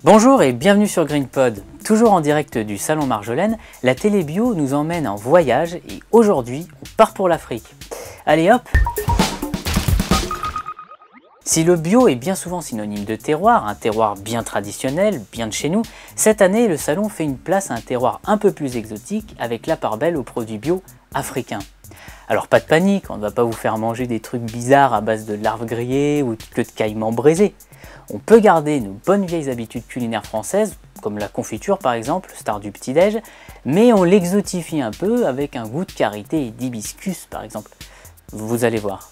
Bonjour et bienvenue sur GreenPod. Toujours en direct du Salon Marjolaine, la télé bio nous emmène en voyage et aujourd'hui, on part pour l'Afrique. Allez hop! Si le bio est bien souvent synonyme de terroir, un terroir bien traditionnel, bien de chez nous, cette année, le salon fait une place à un terroir un peu plus exotique avec la part belle aux produits bio africains. Alors pas de panique, on ne va pas vous faire manger des trucs bizarres à base de larves grillées ou de caïmans braisés. On peut garder nos bonnes vieilles habitudes culinaires françaises, comme la confiture par exemple, star du petit-déj, mais on l'exotifie un peu avec un goût de karité et d'hibiscus par exemple. Vous allez voir.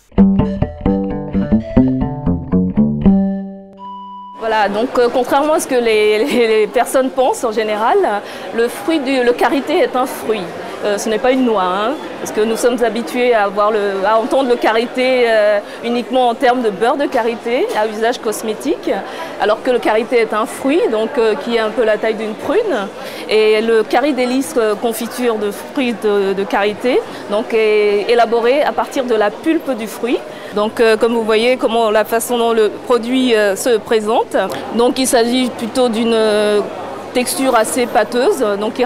Voilà, donc contrairement à ce que les personnes pensent en général, le karité est un fruit. Ce n'est pas une noix, hein, parce que nous sommes habitués à entendre le karité uniquement en termes de beurre de karité, à usage cosmétique, alors que le karité est un fruit, donc qui est un peu la taille d'une prune. Et le Kari Délice confiture de fruits de karité, donc est élaboré à partir de la pulpe du fruit. Donc comme vous voyez la façon dont le produit se présente. Donc il s'agit plutôt d'une texture assez pâteuse, donc qui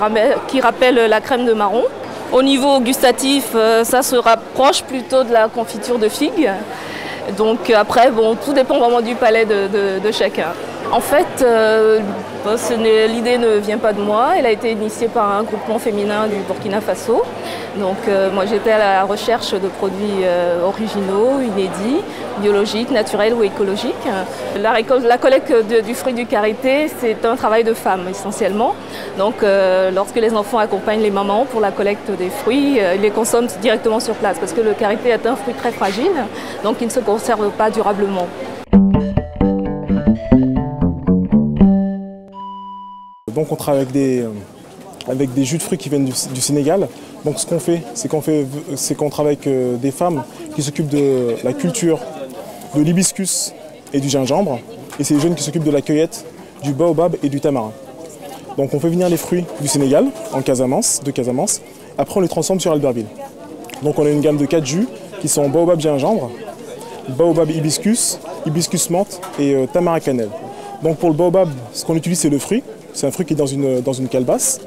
rappelle la crème de marron. Au niveau gustatif, ça se rapproche plutôt de la confiture de figue. Donc après, bon, tout dépend vraiment du palais de chacun. En fait, l'idée ne vient pas de moi, elle a été initiée par un groupement féminin du Burkina Faso. Donc moi j'étais à la recherche de produits originaux, inédits, biologiques, naturels ou écologiques. La collecte du fruit du karité, c'est un travail de femme essentiellement. Donc lorsque les enfants accompagnent les mamans pour la collecte des fruits, ils les consomment directement sur place parce que le karité est un fruit très fragile, donc il ne se conserve pas durablement. Donc on travaille avec des jus de fruits qui viennent du Sénégal. Donc ce qu'on fait, c'est qu'on travaille avec des femmes qui s'occupent de la culture de l'hibiscus et du gingembre. Et c'est les jeunes qui s'occupent de la cueillette du baobab et du tamarin. Donc on fait venir les fruits du Sénégal, de Casamance. Après on les transforme sur Albertville. Donc on a une gamme de 4 jus qui sont baobab gingembre, baobab hibiscus, hibiscus menthe et tamarin cannelle. Donc pour le baobab, ce qu'on utilise c'est le fruit. C'est un fruit qui est dans une calebasse.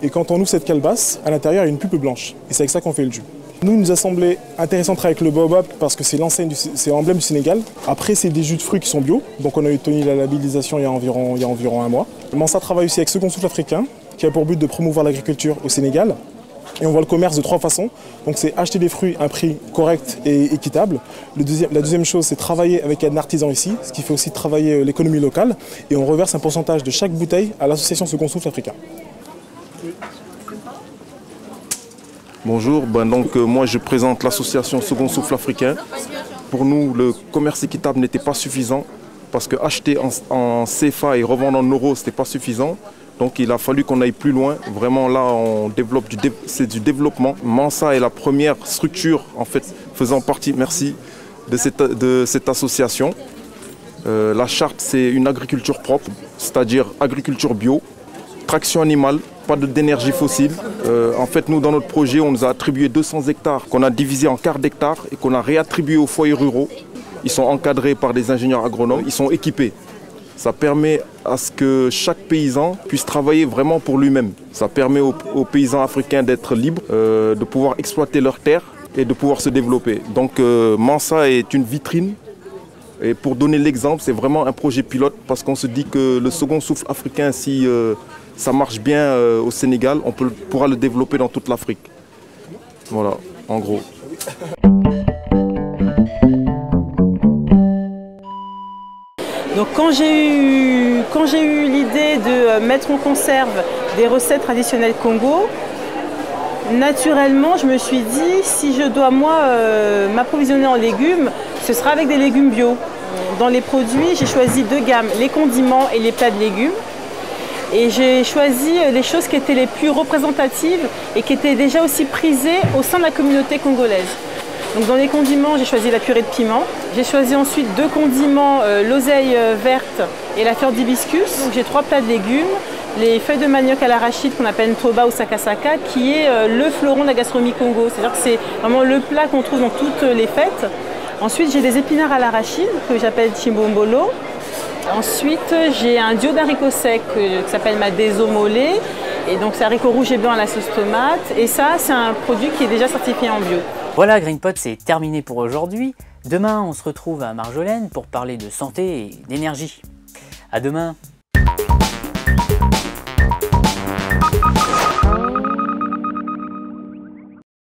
Et quand on ouvre cette calebasse, à l'intérieur, il y a une pulpe blanche. Et c'est avec ça qu'on fait le jus. Nous, il nous a semblé intéressant de travailler avec le baobab parce que c'est l'emblème du Sénégal. Après, c'est des jus de fruits qui sont bio. Donc on a obtenu la labellisation il y a environ un mois. Mansa travaille aussi avec Second Souffle Africain, qui a pour but de promouvoir l'agriculture au Sénégal. Et on voit le commerce de 3 façons. Donc c'est acheter des fruits à un prix correct et équitable. La deuxième chose, c'est travailler avec un artisan ici, ce qui fait aussi travailler l'économie locale. Et on reverse un pourcentage de chaque bouteille à l'association Second Souffle Africain. Bonjour, moi je présente l'association Second Souffle Africain. Pour nous, le commerce équitable n'était pas suffisant parce que acheter en CFA et revendre en euros, ce n'était pas suffisant. Donc il a fallu qu'on aille plus loin. Vraiment là, c'est du développement. Mansa est la première structure en fait faisant partie, de cette association. La charte, c'est une agriculture propre, c'est-à-dire agriculture bio, traction animale, pas d'énergie fossile. En fait, nous, dans notre projet, on nous a attribué 200 hectares qu'on a divisé en quarts d'hectares et qu'on a réattribué aux foyers ruraux. Ils sont encadrés par des ingénieurs agronomes, ils sont équipés. Ça permet à ce que chaque paysan puisse travailler vraiment pour lui-même. Ça permet aux paysans africains d'être libres, de pouvoir exploiter leurs terres et de pouvoir se développer. Donc Mansa est une vitrine. Et pour donner l'exemple, c'est vraiment un projet pilote parce qu'on se dit que le second souffle africain, si ça marche bien au Sénégal, on pourra le développer dans toute l'Afrique. Voilà, en gros. Donc quand j'ai eu l'idée de mettre en conserve des recettes traditionnelles Congo, naturellement je me suis dit si je dois moi m'approvisionner en légumes, ce sera avec des légumes bio. Dans les produits, j'ai choisi 2 gammes, les condiments et les plats de légumes. Et j'ai choisi les choses qui étaient les plus représentatives et qui étaient déjà aussi prisées au sein de la communauté congolaise. Donc dans les condiments, j'ai choisi la purée de piment. J'ai choisi ensuite 2 condiments, l'oseille verte et la fleur d'hibiscus. Donc j'ai 3 plats de légumes, les feuilles de manioc à l'arachide qu'on appelle ntoba ou sakasaka, qui est le fleuron de la gastronomie Congo. C'est-à-dire que c'est vraiment le plat qu'on trouve dans toutes les fêtes. Ensuite, j'ai des épinards à l'arachide que j'appelle chimbombolo. Ensuite, j'ai un duo d'haricots secs qui s'appelle ma désomolée. Et donc c'est haricots rouges et blancs à la sauce tomate. Et ça, c'est un produit qui est déjà certifié en bio. Voilà, GreenPod, c'est terminé pour aujourd'hui. Demain, on se retrouve à Marjolaine pour parler de santé et d'énergie. À demain!